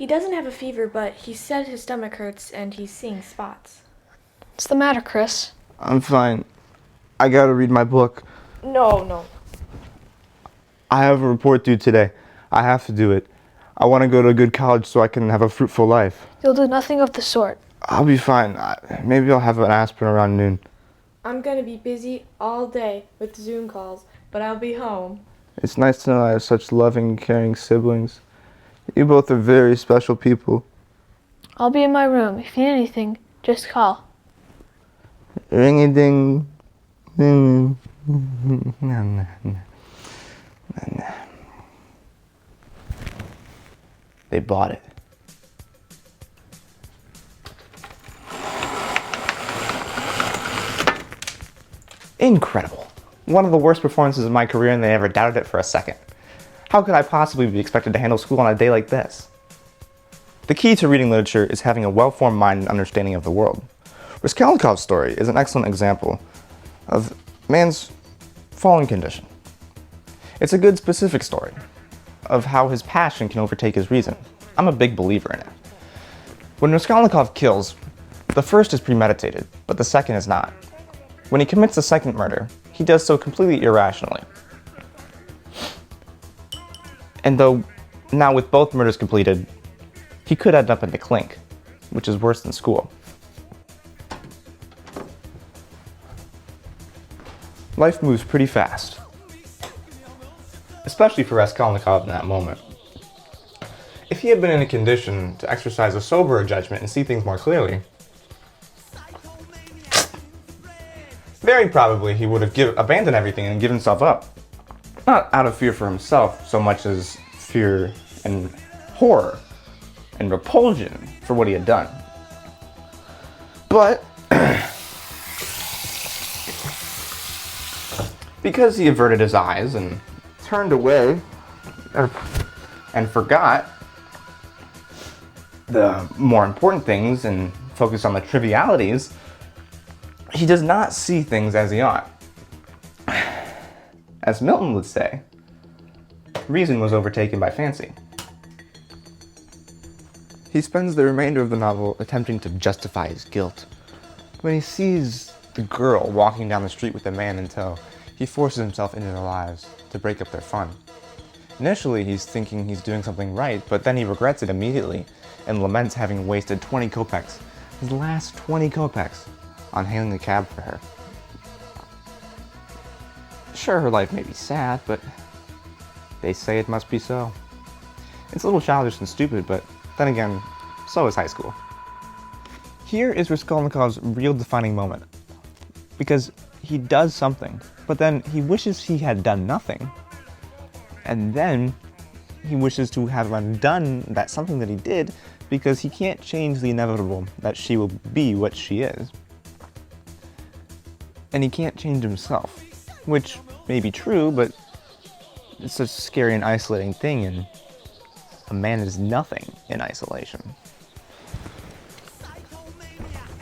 He doesn't have a fever, but he said his stomach hurts and he's seeing spots. What's the matter, Chris? I'm fine. I gotta read my book. No. I have a report due today. I have to do it. I want to go to a good college so I can have a fruitful life. You'll do nothing of the sort. I'll be fine. Maybe I'll have an aspirin around noon. I'm gonna be busy all day with Zoom calls, but I'll be home. It's nice to know I have such loving, caring siblings. You both are very special people. I'll be in my room. If you need anything, just call. Ring-a-ding. Ding. They bought it. Incredible. One of the worst performances of my career, and they never doubted it for a second. How could I possibly be expected to handle school on a day like this? The key to reading literature is having a well-formed mind and understanding of the world. Raskolnikov's story is an excellent example of man's fallen condition. It's a good specific story of how his passion can overtake his reason. I'm a big believer in it. When Raskolnikov kills, the first is premeditated, but the second is not. When he commits the second murder, he does so completely irrationally. And though now with both murders completed, he could end up in the clink, which is worse than school. Life moves pretty fast, especially for Raskolnikov in that moment. If he had been in a condition to exercise a soberer judgment and see things more clearly, very probably he would have abandoned everything and given himself up. Not out of fear for himself so much as fear and horror and repulsion for what he had done. But because he averted his eyes and turned away and forgot the more important things and focused on the trivialities, he does not see things as he ought. As Milton would say, reason was overtaken by fancy. He spends the remainder of the novel attempting to justify his guilt. When he sees the girl walking down the street with the man in tow, he forces himself into their lives to break up their fun. Initially, he's thinking he's doing something right, but then he regrets it immediately and laments having wasted 20 kopecks, his last 20 kopecks, on hailing a cab for her. Sure, her life may be sad, but they say it must be so. It's a little childish and stupid, but then again, so is high school. Here is Raskolnikov's real defining moment, because he does something, but then he wishes he had done nothing, and then he wishes to have undone that something that he did because he can't change the inevitable that she will be what she is. And he can't change himself, which may be true, but it's such a scary and isolating thing, and a man is nothing in isolation.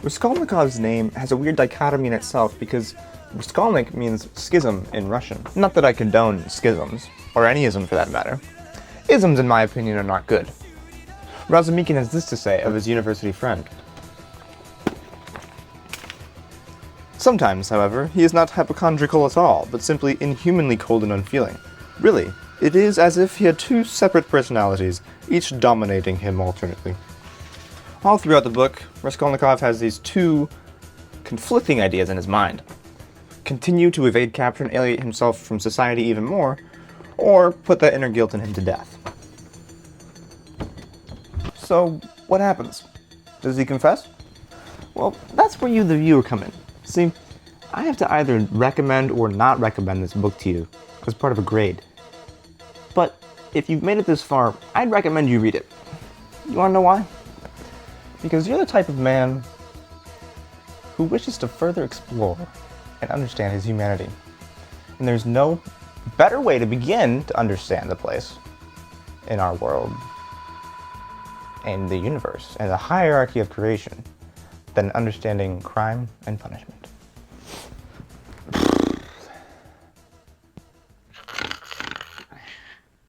Raskolnikov's name has a weird dichotomy in itself because Raskolnik means schism in Russian. Not that I condone schisms, or any ism for that matter. Isms, in my opinion, are not good. Razumikin has this to say of his university friend. Sometimes, however, he is not hypochondriacal at all, but simply inhumanly cold and unfeeling. Really, it is as if he had two separate personalities, each dominating him alternately. All throughout the book, Raskolnikov has these two conflicting ideas in his mind. Continue to evade capture and alienate himself from society even more, or put that inner guilt in him to death. So, what happens? Does he confess? Well, that's where you, the viewer, come in. See, I have to either recommend or not recommend this book to you as part of a grade. But if you've made it this far, I'd recommend you read it. You want to know why? Because you're the type of man who wishes to further explore and understand his humanity. And there's no better way to begin to understand the place in our world and the universe and the hierarchy of creation than understanding crime and punishment.